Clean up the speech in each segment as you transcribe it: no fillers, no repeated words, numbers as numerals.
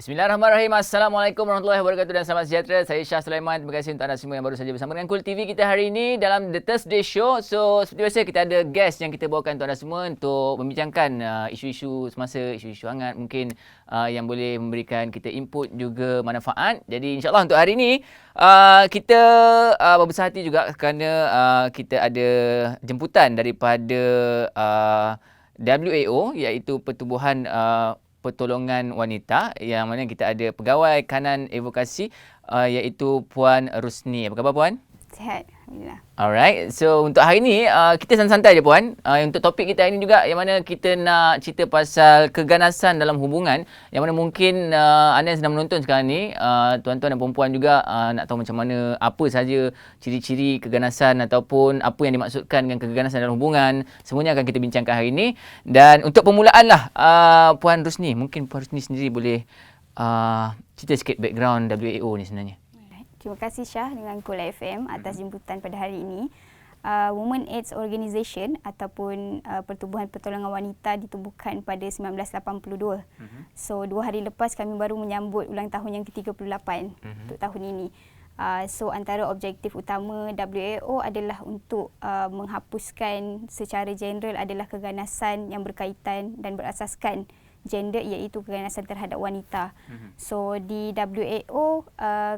Bismillahirrahmanirrahim. Assalamualaikum warahmatullahi wabarakatuh dan selamat sejahtera. Saya Shah Sulaiman. Terima kasih untuk anda semua yang baru saja bersama dengan Cool TV kita hari ini dalam The Thursday Show. So, seperti biasa kita ada guest yang kita bawakan untuk anda semua untuk membincangkan isu-isu semasa, isu-isu hangat mungkin yang boleh memberikan kita input juga manfaat. Jadi insyaAllah untuk hari ini kita berbesar hati juga kerana kita ada jemputan daripada WAO iaitu Pertubuhan Pertolongan Wanita yang mana kita ada pegawai kanan advokasi iaitu Puan Rusni. Apa khabar Puan? Sihat, alhamdulillah. Alright, so untuk hari ni kita santai-santai je Puan. Untuk topik kita hari ni juga yang mana kita nak cerita pasal keganasan dalam hubungan yang mana mungkin anda yang sedang menonton sekarang ni, tuan-tuan dan perempuan juga nak tahu macam mana apa saja ciri-ciri keganasan ataupun apa yang dimaksudkan dengan keganasan dalam hubungan. Semuanya akan kita bincangkan hari ini. Dan untuk permulaan lah Puan Rusni, mungkin Puan Rusni sendiri boleh cerita sikit background WAO ni sebenarnya. Terima kasih Syah dengan Cool FM atas jemputan pada hari ini. Women AIDS Organisation ataupun Pertubuhan Pertolongan Wanita ditubuhkan pada 1982. So 2 hari lepas kami baru menyambut ulang tahun yang ke-38 untuk tahun ini. So antara objektif utama WAO adalah untuk menghapuskan secara general adalah keganasan yang berkaitan dan berasaskan gender iaitu keganasan terhadap wanita. So di WAO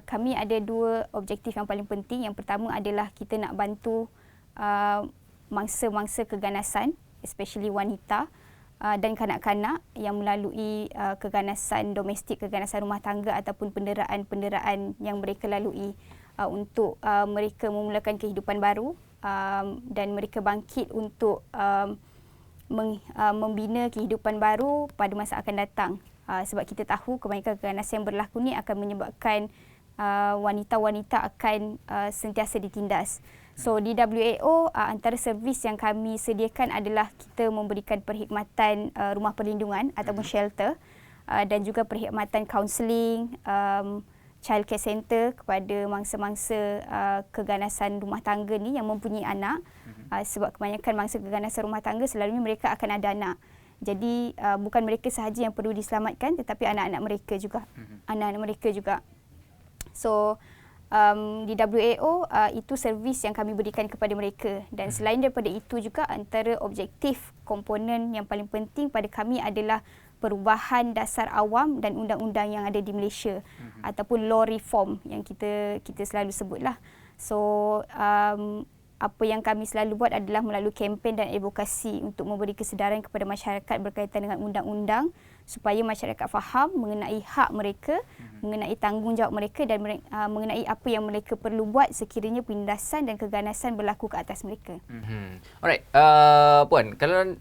kami ada 2 objektif yang paling penting. Yang pertama adalah kita nak bantu mangsa-mangsa keganasan, especially wanita dan kanak-kanak yang melalui keganasan domestik, keganasan rumah tangga ataupun penderaan-penderaan yang mereka lalui untuk mereka memulakan kehidupan baru dan mereka bangkit untuk membina kehidupan baru pada masa akan datang. Sebab kita tahu kebanyakan keganasan yang berlaku ni akan menyebabkan wanita-wanita akan sentiasa ditindas. So di WAO antara servis yang kami sediakan adalah kita memberikan perkhidmatan rumah perlindungan ataupun shelter dan juga perkhidmatan kaunseling, child care center kepada mangsa-mangsa keganasan rumah tangga ni yang mempunyai anak. Sebab kebanyakan mangsa keganasan rumah tangga selalunya mereka akan ada anak. Jadi bukan mereka sahaja yang perlu diselamatkan tetapi anak-anak mereka juga. Anak-anak mereka juga. So di WAO itu servis yang kami berikan kepada mereka. Dan selain daripada itu juga antara objektif komponen yang paling penting pada kami adalah perubahan dasar awam dan undang-undang yang ada di Malaysia ataupun law reform yang kita selalu sebutlah. So apa yang kami selalu buat adalah melalui kempen dan advokasi untuk memberi kesedaran kepada masyarakat berkaitan dengan undang-undang supaya masyarakat faham mengenai hak mereka, mengenai tanggungjawab mereka dan mengenai apa yang mereka perlu buat sekiranya penindasan dan keganasan berlaku ke atas mereka. Alright, Puan, kalau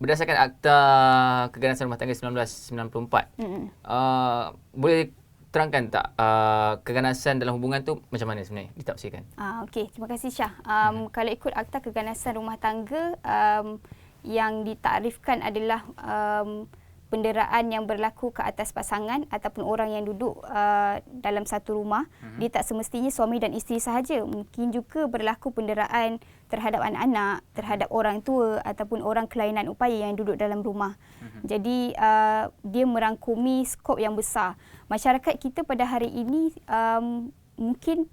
berdasarkan Akta Keganasan Rumah Tangga 1994, boleh terangkan tak keganasan dalam hubungan tu macam mana sebenarnya ditafsirkan? Okey, terima kasih Syah. Kalau ikut Akta Keganasan Rumah Tangga yang ditakrifkan adalah penderaan yang berlaku ke atas pasangan ataupun orang yang duduk dalam satu rumah. Dia tak semestinya suami dan isteri sahaja. Mungkin juga berlaku penderaan terhadap anak-anak, terhadap orang tua ataupun orang kelainan upaya yang duduk dalam rumah. Jadi dia merangkumi skop yang besar. Masyarakat kita pada hari ini mungkin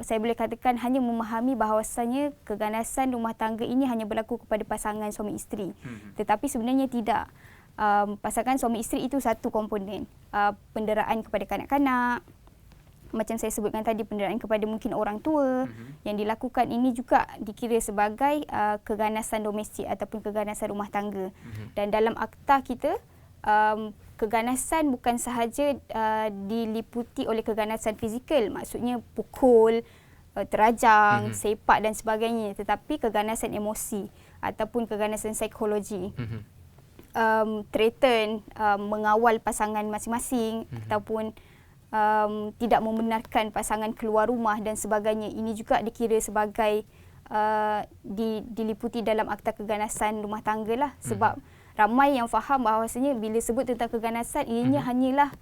saya boleh katakan hanya memahami bahawasanya keganasan rumah tangga ini hanya berlaku kepada pasangan suami isteri. Tetapi sebenarnya tidak. Pasangan suami isteri itu satu komponen. Penderaan kepada kanak-kanak, macam saya sebutkan tadi, penderaan kepada mungkin orang tua yang dilakukan ini juga dikira sebagai keganasan domestik ataupun keganasan rumah tangga. Dan dalam akta kita, keganasan bukan sahaja diliputi oleh keganasan fizikal, maksudnya pukul, terajang, sepak dan sebagainya, tetapi keganasan emosi ataupun keganasan psikologi. Threaten, mengawal pasangan masing-masing ataupun tidak membenarkan pasangan keluar rumah dan sebagainya. Ini juga dikira sebagai diliputi dalam Akta Keganasan Rumah Tangga lah. Sebab ramai yang faham bahawasanya bila sebut tentang keganasan, ianya hanyalah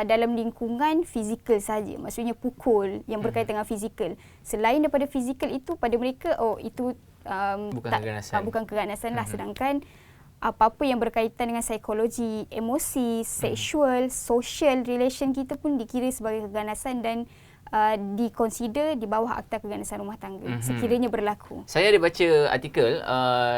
dalam lingkungan fizikal saja. Maksudnya pukul yang berkaitan dengan fizikal. Selain daripada fizikal itu, pada mereka itu bukan keganasan lah. Sedangkan apa-apa yang berkaitan dengan psikologi, emosi, seksual, social relation kita pun dikira sebagai keganasan dan diconsider di bawah Akta Keganasan Rumah Tangga sekiranya berlaku. Saya ada baca artikel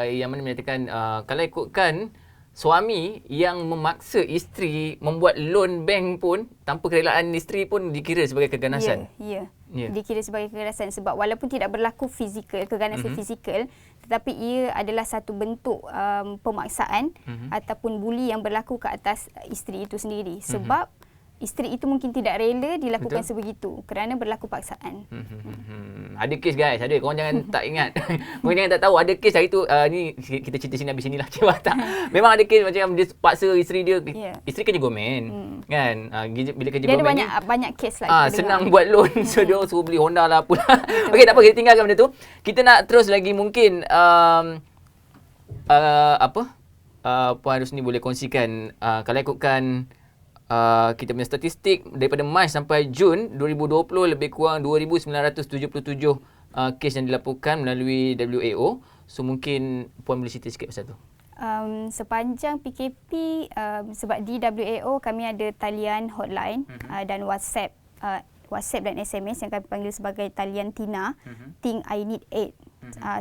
yang mana menyatakan kalau ikutkan suami yang memaksa isteri membuat loan bank pun tanpa kerelaan isteri pun dikira sebagai keganasan. Ya. Dikira sebagai keganasan sebab walaupun tidak berlaku keganasan fizikal, tetapi ia adalah satu bentuk pemaksaan ataupun buli yang berlaku ke atas isteri itu sendiri. Sebab isteri itu mungkin tidak rela dilakukan sebegitu kerana berlaku paksaan. Ada kes guys, ada. Korang jangan tak ingat. Korang jangan tak tahu. Ada kes hari tu, ni kita cerita sini habis sini lah. Tak. Memang ada kes macam dia paksa isteri dia. Isteri kerja gomen. Kan? Bila kerja dia gomen ada banyak kes lah. senang buat loan. So dia suruh beli Honda lah pula. Okey, tak apa. Kita tinggalkan benda tu. Kita nak terus lagi mungkin Puan Rosni boleh kongsikan kalau ikutkan kita punya statistik daripada Mac sampai Jun 2020 lebih kurang 2,977 kes yang dilaporkan melalui WAO. So mungkin Puan boleh cerita sikit pasal tu. Sepanjang PKP, sebab di WAO kami ada talian hotline dan WhatsApp dan SMS yang kami panggil sebagai talian TINA, Think I Need Aid.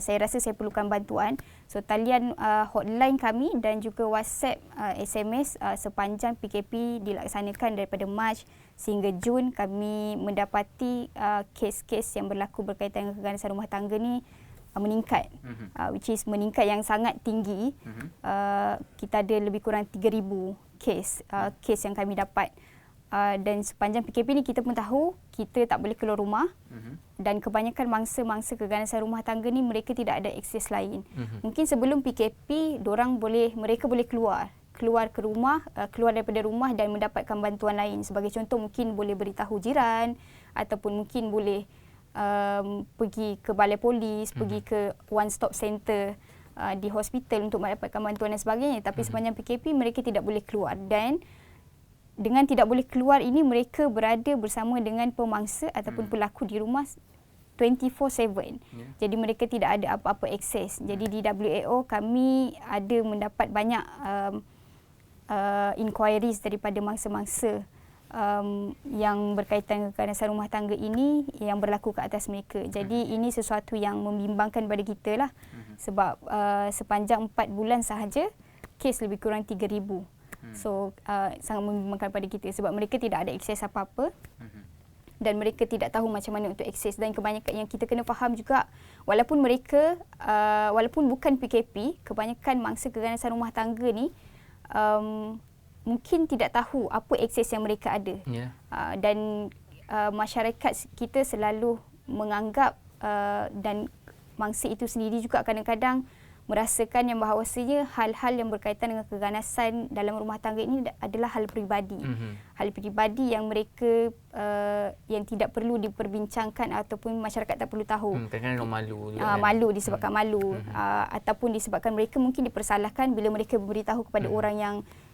Saya rasa saya perlukan bantuan. So talian hotline kami dan juga WhatsApp, SMS sepanjang PKP dilaksanakan daripada Mac sehingga Jun, kami mendapati kes-kes yang berlaku berkaitan dengan keganasan rumah tangga ni meningkat, which is meningkat yang sangat tinggi. Kita ada lebih kurang 3,000 kes yang kami dapat. Dan sepanjang PKP ni kita pun tahu kita tak boleh keluar rumah dan kebanyakan mangsa-mangsa keganasan rumah tangga ni mereka tidak ada akses lain. Mungkin sebelum PKP mereka boleh keluar ke rumah, keluar daripada rumah dan mendapatkan bantuan lain. Sebagai contoh mungkin boleh beritahu jiran ataupun mungkin boleh pergi ke balai polis, pergi ke one stop center di hospital untuk mendapatkan bantuan dan sebagainya. Tapi sepanjang PKP mereka tidak boleh keluar dan dengan tidak boleh keluar ini mereka berada bersama dengan pemangsa ataupun pelaku di rumah 24/7. Jadi mereka tidak ada apa-apa akses. Jadi di WAO kami ada mendapat banyak inquiries daripada mangsa-mangsa yang berkaitan dengan keganasan rumah tangga ini yang berlaku ke atas mereka. Jadi ini sesuatu yang membimbangkan pada kita lah. Sebab sepanjang 4 bulan sahaja kes lebih kurang 3,000. So sangat membimbangkan pada kita sebab mereka tidak ada akses apa-apa dan mereka tidak tahu macam mana untuk akses. Dan kebanyakan yang kita kena faham juga, walaupun mereka walaupun bukan PKP, kebanyakan mangsa keganasan rumah tangga ni mungkin tidak tahu apa akses yang mereka ada. Dan masyarakat kita selalu menganggap dan mangsa itu sendiri juga kadang-kadang merasakan yang bahawasanya hal-hal yang berkaitan dengan keganasan dalam rumah tangga ini adalah hal peribadi. Hal peribadi yang mereka yang tidak perlu diperbincangkan ataupun masyarakat tak perlu tahu. Kadang-kadang malu juga. Malu disebabkan malu ataupun disebabkan mereka mungkin dipersalahkan bila mereka beritahu kepada orang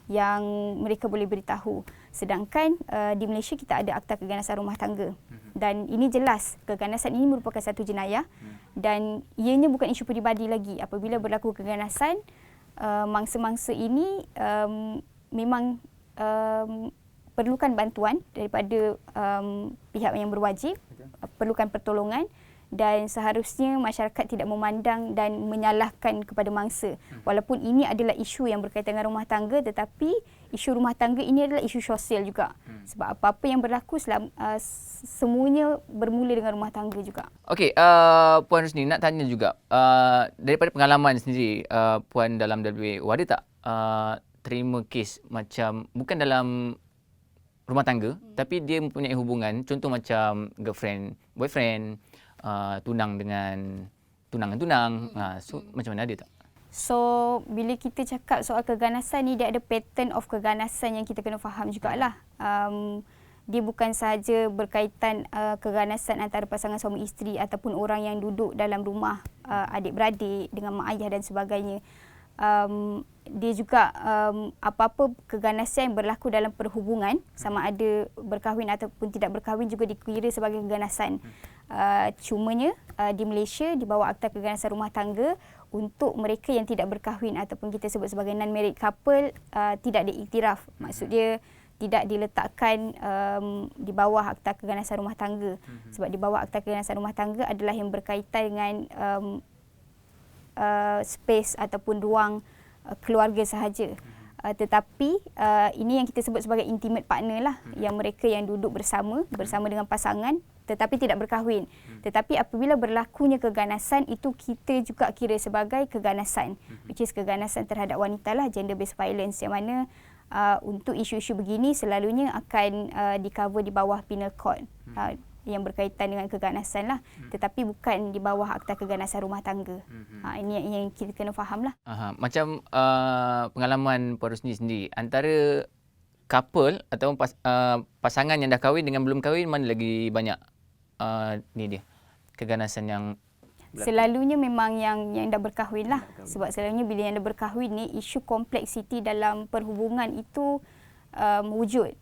yang mereka boleh beritahu. Sedangkan di Malaysia kita ada Akta Keganasan Rumah Tangga. Dan ini jelas keganasan ini merupakan satu jenayah dan ianya bukan isu peribadi lagi. Apabila berlaku keganasan, mangsa-mangsa ini memang perlukan bantuan daripada pihak yang berwajib, perlukan pertolongan dan seharusnya masyarakat tidak memandang dan menyalahkan kepada mangsa. Walaupun ini adalah isu yang berkaitan dengan rumah tangga, tetapi isu rumah tangga ini adalah isu sosial juga. Sebab apa-apa yang berlaku semuanya bermula dengan rumah tangga juga. Okey, Puan Rosni nak tanya juga, daripada pengalaman sendiri Puan dalam WAO, ada tak terima kes macam bukan dalam rumah tangga tapi dia mempunyai hubungan, contoh macam girlfriend, boyfriend, tunang dengan tunang. So macam mana, ada tak? So bila kita cakap soal keganasan ni, dia ada pattern of keganasan yang kita kena faham jugalah. Dia bukan sahaja berkaitan keganasan antara pasangan suami isteri ataupun orang yang duduk dalam rumah, adik-beradik dengan mak ayah dan sebagainya. Dia juga apa-apa keganasan yang berlaku dalam perhubungan, sama ada berkahwin ataupun tidak berkahwin juga dikira sebagai keganasan. Cumanya di Malaysia di bawah Akta Keganasan Rumah Tangga, untuk mereka yang tidak berkahwin ataupun kita sebut sebagai non-married couple tidak diiktiraf. Maksud dia tidak diletakkan di bawah Akta Keganasan Rumah Tangga. Sebab di bawah Akta Keganasan Rumah Tangga adalah yang berkaitan dengan space ataupun ruang keluarga sahaja. Tetapi ini yang kita sebut sebagai intimate partner lah, yang mereka yang duduk bersama dengan pasangan tetapi tidak berkahwin. Tetapi apabila berlakunya keganasan, itu kita juga kira sebagai keganasan, which is keganasan terhadap wanita lah, gender based violence, yang mana untuk isu-isu begini selalunya akan di-cover di bawah penal code yang berkaitan dengan keganasan lah, tetapi bukan di bawah Akta Keganasan Rumah Tangga. Ini yang kita kena faham lah. Macam pengalaman Puan Rosni sendiri, antara couple atau pasangan yang dah kahwin dengan belum kahwin, mana lagi banyak ni dia keganasan yang berlaku? Selalunya memang yang dah berkahwin lah. Sebab selalunya bila yang dah berkahwin ni, isu kompleksiti dalam perhubungan itu wujud.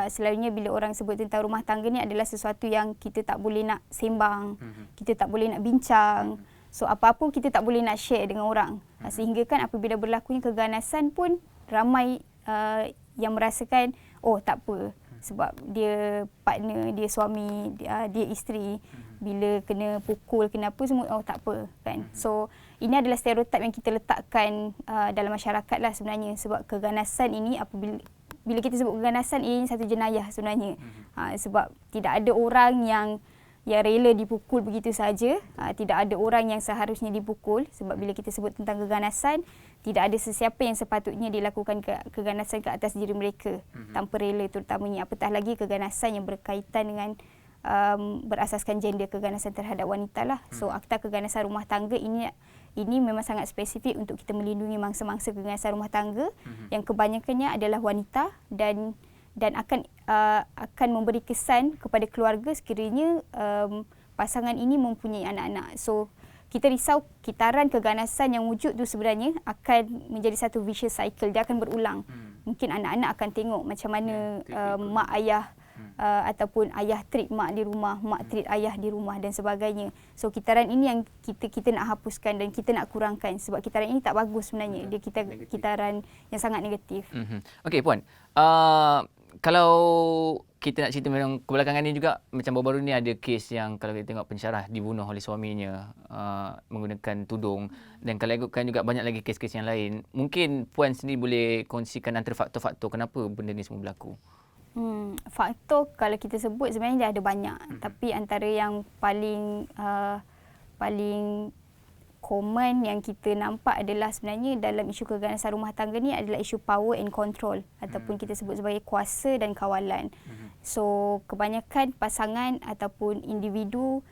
Selalunya bila orang sebut tentang rumah tangga ni adalah sesuatu yang kita tak boleh nak sembang, kita tak boleh nak bincang. So apa-apa kita tak boleh nak share dengan orang. Sehingga kan apabila berlakunya keganasan pun ramai yang merasakan, oh tak apa, sebab dia partner, dia suami, dia isteri, bila kena pukul, kena apa semua, oh tak apa kan. So ini adalah stereotip yang kita letakkan dalam masyarakat lah sebenarnya. Sebab keganasan ini, bila kita sebut keganasan, ini satu jenayah sebenarnya. Sebab tidak ada orang yang rela dipukul begitu saja. Tidak ada orang yang seharusnya dipukul. Sebab bila kita sebut tentang keganasan, tidak ada sesiapa yang sepatutnya dilakukan keganasan ke atas diri mereka tanpa rela, terutamanya. Apatah lagi keganasan yang berkaitan dengan berasaskan gender, keganasan terhadap wanita lah. So Akta Keganasan Rumah Tangga ini memang sangat spesifik untuk kita melindungi mangsa-mangsa keganasan rumah tangga yang kebanyakannya adalah wanita dan akan memberi kesan kepada keluarga sekiranya pasangan ini mempunyai anak-anak. So kita risau kitaran keganasan yang wujud tu sebenarnya akan menjadi satu vicious cycle. Dia akan berulang. Mungkin anak-anak akan tengok macam mana mak ayah ataupun ayah treat mak di rumah, mak treat ayah di rumah dan sebagainya. So kitaran ini yang kita nak hapuskan dan kita nak kurangkan, sebab kitaran ini tak bagus sebenarnya. Dia kitaran yang sangat negatif. Okey Puan, kalau kita nak cerita memang kebelakangan ni juga, macam baru-baru ni ada kes yang kalau kita tengok pensyarah dibunuh oleh suaminya menggunakan tudung, dan kalau ikutkan juga banyak lagi kes-kes yang lain. Mungkin Puan sendiri boleh kongsikan antara faktor-faktor kenapa benda ni semua berlaku? Faktor kalau kita sebut sebenarnya dia ada banyak, tapi antara yang paling common yang kita nampak adalah sebenarnya dalam isu keganasan rumah tangga ni adalah isu power and control, ataupun kita sebut sebagai kuasa dan kawalan. So kebanyakan pasangan ataupun individu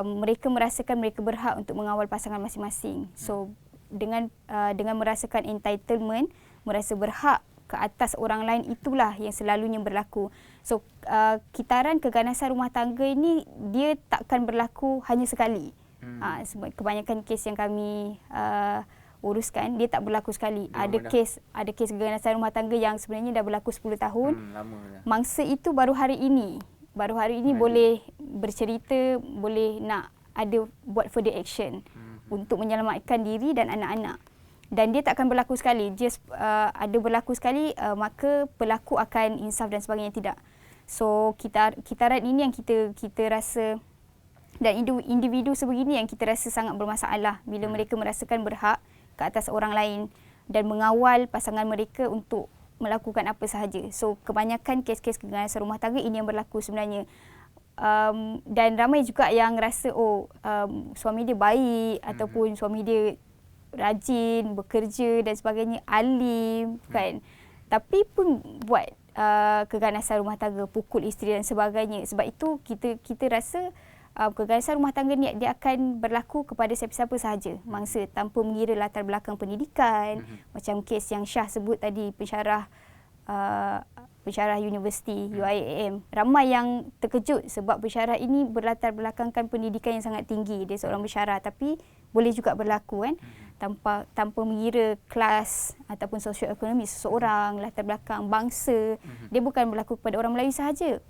mereka merasakan mereka berhak untuk mengawal pasangan masing-masing. So dengan merasakan entitlement, merasa berhak ke atas orang lain, itulah yang selalunya berlaku. So kitaran keganasan rumah tangga ini dia takkan berlaku hanya sekali. Sebab kebanyakan kes yang kami uruskan dia tak berlaku sekali. Ada kes keganasan rumah tangga yang sebenarnya dah berlaku 10 tahun. Mangsa itu baru hari ini boleh bercerita, boleh nak ada buat further action untuk menyelamatkan diri dan anak-anak. Dan dia tak akan berlaku sekali. Just ada berlaku sekali, maka pelaku akan insaf dan sebagainya, tidak. So kitaran ini yang kita rasa, dan individu sebegini yang kita rasa sangat bermasalah bila mereka merasakan berhak ke atas orang lain dan mengawal pasangan mereka untuk melakukan apa sahaja. So kebanyakan kes-kes keganasan rumah tangga ini yang berlaku sebenarnya. Dan ramai juga yang rasa suami dia baik, ataupun suami dia rajin, bekerja dan sebagainya, alim kan. Tapi pun buat keganasan rumah tangga, pukul isteri dan sebagainya. Sebab itu kita rasa keganasan rumah tangga ni dia akan berlaku kepada siapa-siapa sahaja mangsa, tanpa mengira latar belakang pendidikan. Macam kes yang Syah sebut tadi, pensyarah universiti UIAM. Ramai yang terkejut sebab pensyarah ini berlatar belakangkan pendidikan yang sangat tinggi. Dia seorang pensyarah, tapi boleh juga berlaku kan, tanpa mengira kelas ataupun sosioekonomi seseorang, latar belakang bangsa. Dia bukan berlaku kepada orang Melayu sahaja,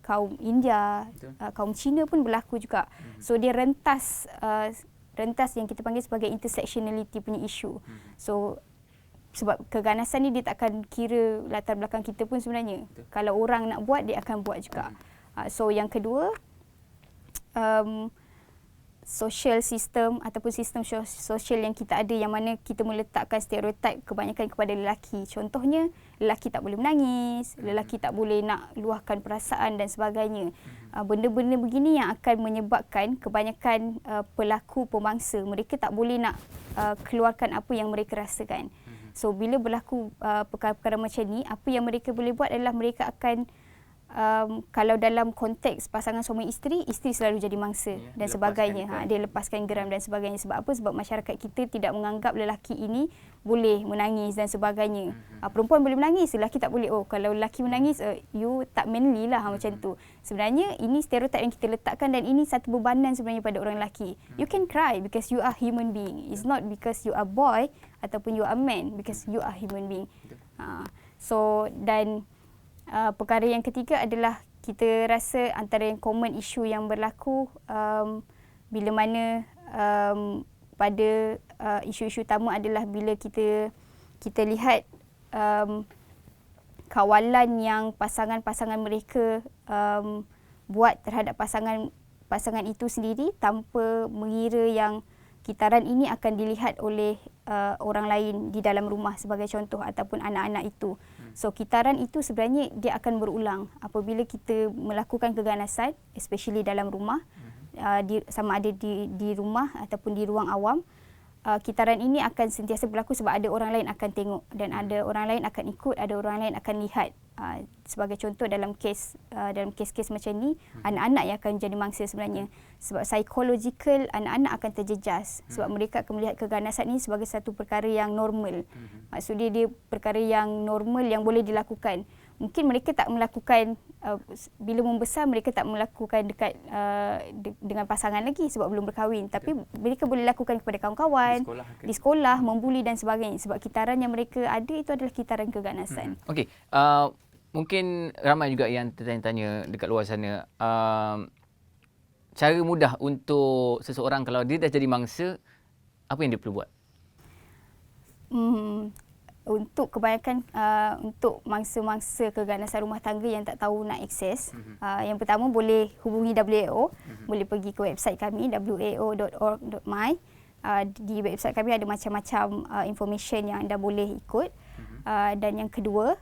kaum India, kaum Cina pun berlaku juga. So dia rentas rentas yang kita panggil sebagai intersectionality punya isu. So sebab keganasan ni dia tak akan kira latar belakang kita pun sebenarnya. Kalau orang nak buat, dia akan buat juga. So yang kedua, social system ataupun sistem sosial yang kita ada yang mana kita meletakkan stereotip kebanyakan kepada lelaki. Contohnya, lelaki tak boleh menangis, lelaki tak boleh nak luahkan perasaan dan sebagainya. Benda-benda begini yang akan menyebabkan kebanyakan pelaku pemangsa, mereka tak boleh nak keluarkan apa yang mereka rasakan. So bila berlaku perkara-perkara macam ni, apa yang mereka boleh buat adalah mereka akan kalau dalam konteks pasangan suami isteri, isteri selalu jadi mangsa dan sebagainya. Dia lepaskan geram dan sebagainya. Sebab apa? Sebab masyarakat kita tidak menganggap lelaki ini boleh menangis dan sebagainya. Perempuan boleh menangis, lelaki tak boleh. Oh, kalau lelaki menangis, you tak manly lah macam tu. Sebenarnya ini stereotip yang kita letakkan dan ini satu bebanan sebenarnya pada orang lelaki. You can cry because you are human being. It's not because you are boy ataupun you are man, because you are human being. So dan perkara yang ketiga adalah kita rasa antara yang common issue yang berlaku bila mana pada isu-isu utama adalah bila kita lihat kawalan yang pasangan-pasangan mereka buat terhadap pasangan itu sendiri tanpa mengira yang kitaran ini akan dilihat oleh orang lain di dalam rumah sebagai contoh ataupun anak-anak itu. So kitaran itu sebenarnya dia akan berulang apabila kita melakukan keganasan, especially dalam rumah, sama ada di rumah ataupun di ruang awam. Kitaran ini akan sentiasa berlaku sebab ada orang lain akan tengok dan ada orang lain akan ikut, ada orang lain akan lihat. Sebagai contoh dalam kes-kes macam ni, anak-anak yang akan jadi mangsa sebenarnya. Sebab psychological anak-anak akan terjejas sebab mereka akan melihat keganasan ini sebagai satu perkara yang normal. Maksudnya dia perkara yang normal yang boleh dilakukan. Mungkin mereka tak melakukan bila membesar, mereka tak melakukan dekat dengan pasangan lagi sebab belum berkahwin, tapi mereka boleh lakukan kepada kawan-kawan di sekolah, membuli dan sebagainya sebab kitaran yang mereka ada itu adalah kitaran keganasan. Okey, mungkin ramai juga yang tertanya-tanya dekat luar sana, cara mudah untuk seseorang kalau dia dah jadi mangsa, apa yang dia perlu buat? Untuk kebanyakan untuk mangsa-mangsa keganasan rumah tangga yang tak tahu nak akses, yang pertama boleh hubungi WAO, boleh pergi ke website kami wao.org.my. Di website kami ada macam-macam information yang anda boleh ikut. Dan yang kedua,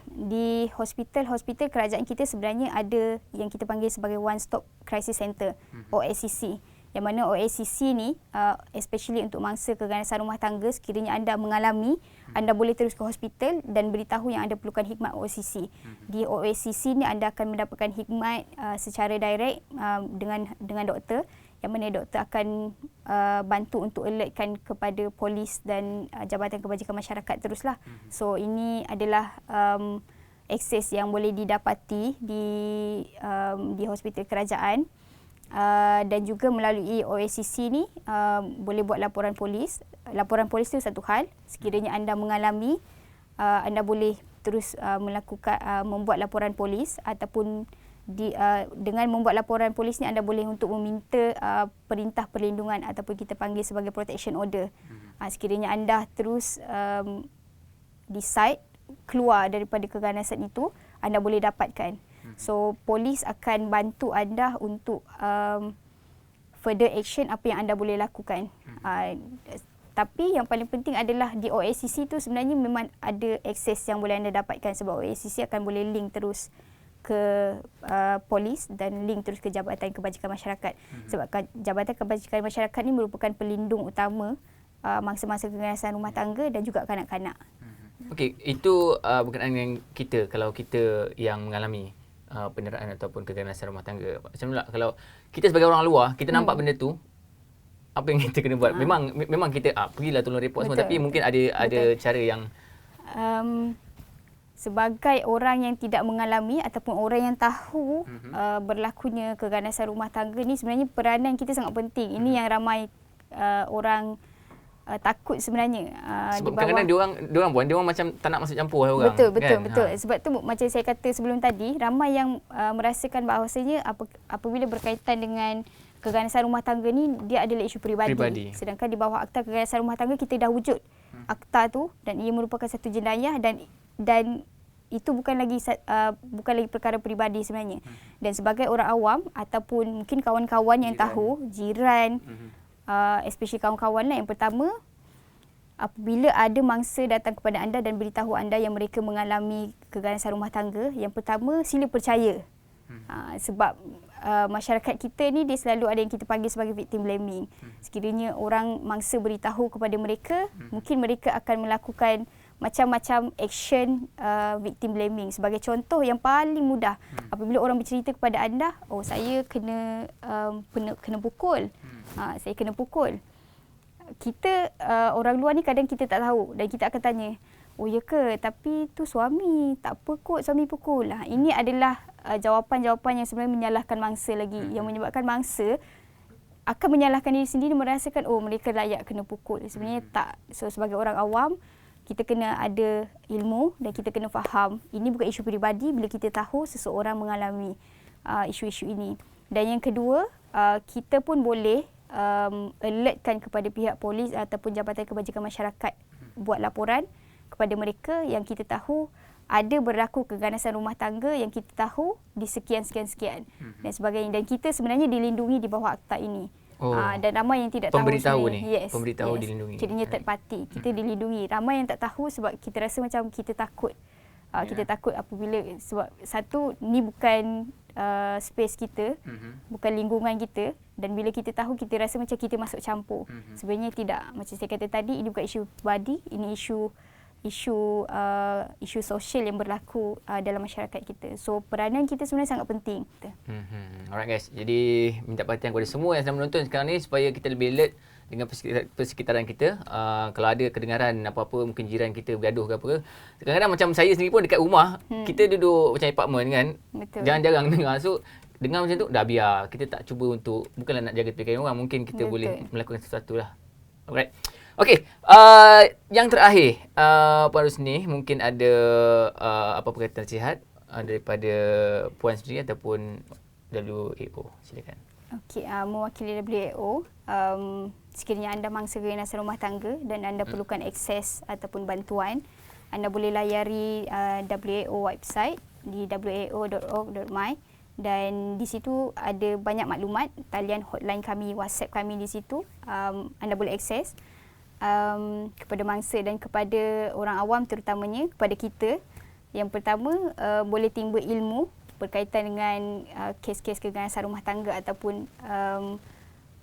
di hospital kerajaan kita sebenarnya ada yang kita panggil sebagai One Stop Crisis Center, OSCC. Yang mana OSCC ni, especially untuk mangsa keganasan rumah tangga, sekiranya anda mengalami, anda boleh terus ke hospital dan beritahu yang anda perlukan khidmat OSCC. Di OSCC ni anda akan mendapatkan khidmat secara direct dengan doktor, yang mana doktor akan bantu untuk alertkan kepada polis dan Jabatan Kebajikan Masyarakat teruslah. So ini adalah akses yang boleh didapati di hospital kerajaan. Dan juga melalui OSCC ni boleh buat laporan polis. Laporan polis itu satu hal. Sekiranya anda mengalami, anda boleh terus membuat laporan polis ataupun dengan membuat laporan polis ni anda boleh untuk meminta perintah perlindungan ataupun kita panggil sebagai protection order. Sekiranya anda terus decide keluar daripada keganasan itu, anda boleh dapatkan. So polis akan bantu anda untuk further action apa yang anda boleh lakukan. Tapi yang paling penting adalah di OSCC tu sebenarnya memang ada akses yang boleh anda dapatkan sebab OSCC akan boleh link terus ke polis dan link terus ke Jabatan Kebajikan Masyarakat. Sebab Jabatan Kebajikan Masyarakat ni merupakan pelindung utama mangsa-mangsa keganasan rumah tangga dan juga kanak-kanak. Okey, itu berkenaan dengan kita kalau kita yang mengalami penderaan ataupun keganasan rumah tangga. Macam mana kalau kita sebagai orang luar, kita nampak benda tu, apa yang kita kena buat? Memang kita pergilah tolong report semua, tapi mungkin ada cara yang sebagai orang yang tidak mengalami ataupun orang yang tahu berlakunya keganasan rumah tangga ni, sebenarnya peranan kita sangat penting. Ini yang ramai orang takut sebenarnya. Sebab kadang-kadang dia orang macam tak nak masuk campur orang. Betul. Kan? Sebab tu macam saya kata sebelum tadi, ramai yang merasakan bahawasanya apabila berkaitan dengan keganasan rumah tangga ni dia adalah isu peribadi. Sedangkan di bawah Akta Keganasan Rumah Tangga kita dah wujud akta tu dan ia merupakan satu jenayah dan itu bukan lagi perkara peribadi sebenarnya. Dan sebagai orang awam ataupun mungkin kawan-kawan yang tahu, jiran, especially kawan-kawan lah, yang pertama, apabila ada mangsa datang kepada anda dan beritahu anda yang mereka mengalami keganasan rumah tangga, yang pertama sila percaya. Sebab masyarakat kita ni dia selalu ada yang kita panggil sebagai victim blaming. Sekiranya orang mangsa beritahu kepada mereka, mungkin mereka akan melakukan macam-macam action victim blaming. Sebagai contoh yang paling mudah, apabila orang bercerita kepada anda, oh saya kena pukul, saya kena pukul. Kita orang luar ni kadang kita tak tahu dan kita akan tanya, oh ya ke, tapi tu suami, tak apa kot suami pukul. Ini adalah jawapan-jawapan yang sebenarnya menyalahkan mangsa lagi, yang menyebabkan mangsa akan menyalahkan diri sendiri, merasakan oh mereka layak kena pukul. Sebenarnya tak. So sebagai orang awam, kita kena ada ilmu dan kita kena faham ini bukan isu peribadi bila kita tahu seseorang mengalami isu-isu ini. Dan yang kedua, kita pun boleh alertkan kepada pihak polis ataupun Jabatan Kebajikan Masyarakat buat laporan kepada mereka yang kita tahu ada berlaku keganasan rumah tangga yang kita tahu di sekian-sekian dan sebagainya. Dan kita sebenarnya dilindungi di bawah akta ini. Dan ramai yang tidak tahu sebenarnya. Pemberitahu dilindungi. Kiranya third party. Kita dilindungi. Ramai yang tak tahu sebab kita rasa macam kita takut. Kita takut apabila, sebab satu, ni bukan space kita, bukan lingkungan kita, dan bila kita tahu kita rasa macam kita masuk campur. Sebenarnya tidak. Macam saya kata tadi, ini bukan isu pribadi, ini isu sosial yang berlaku dalam masyarakat kita. So peranan kita sebenarnya sangat penting. Alright guys, jadi minta perhatian kepada semua yang sedang menonton sekarang ni supaya kita lebih alert dengan persekitaran kita. Kalau ada kedengaran apa-apa, mungkin jiran kita bergaduh ke apa ke, kadang-kadang macam saya sendiri pun dekat rumah, kita duduk macam apartment kan. Betul. Jarang-jarang dengar. So dengar macam tu, dah biar. Kita tak cuba untuk, bukanlah nak jaga pikiran orang, mungkin kita boleh melakukan sesuatu lah. Alright. Okey, yang terakhir, Puan Rusni, mungkin ada apa perkataan nasihat daripada Puan sendiri ataupun WAO. Silakan. Okey, mewakili WAO, sekiranya anda mangsa keganasan rumah tangga dan anda perlukan akses ataupun bantuan, anda boleh layari WAO website di wao.org.my dan di situ ada banyak maklumat, talian hotline kami, WhatsApp kami di situ, anda boleh akses. Kepada mangsa dan kepada orang awam terutamanya, kepada kita, yang pertama boleh timbul ilmu berkaitan dengan kes-kes keganasan rumah tangga ataupun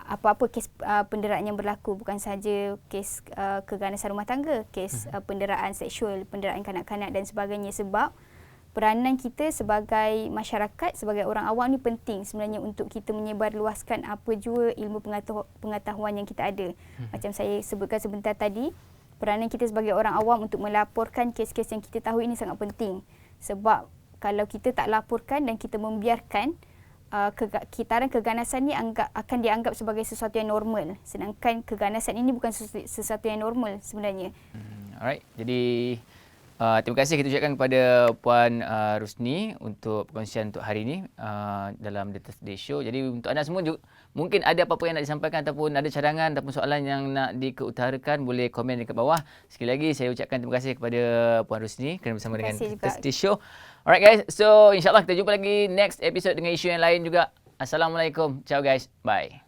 apa-apa kes penderaan yang berlaku, bukan sahaja kes keganasan rumah tangga, kes penderaan seksual, penderaan kanak-kanak dan sebagainya. Sebab peranan kita sebagai masyarakat, sebagai orang awam ni penting sebenarnya untuk kita menyebarluaskan apa jua ilmu pengetahuan yang kita ada. Macam saya sebutkan sebentar tadi, peranan kita sebagai orang awam untuk melaporkan kes-kes yang kita tahu ini sangat penting. Sebab kalau kita tak laporkan dan kita membiarkan, kitaran keganasan ni akan dianggap sebagai sesuatu yang normal. Sedangkan keganasan ini bukan sesuatu yang normal sebenarnya. Alright, jadi terima kasih kita ucapkan kepada Puan Rusni untuk perkongsian untuk hari ini dalam The Thursday Show. Jadi untuk anda semua juga, mungkin ada apa-apa yang nak disampaikan ataupun ada cadangan ataupun soalan yang nak dikeutarakan, boleh komen dekat bawah. Sekali lagi saya ucapkan terima kasih kepada Puan Rusni kerana bersama dengan The Thursday Show. Alright guys, so insyaAllah kita jumpa lagi next episode dengan isu yang lain juga. Assalamualaikum. Ciao guys. Bye.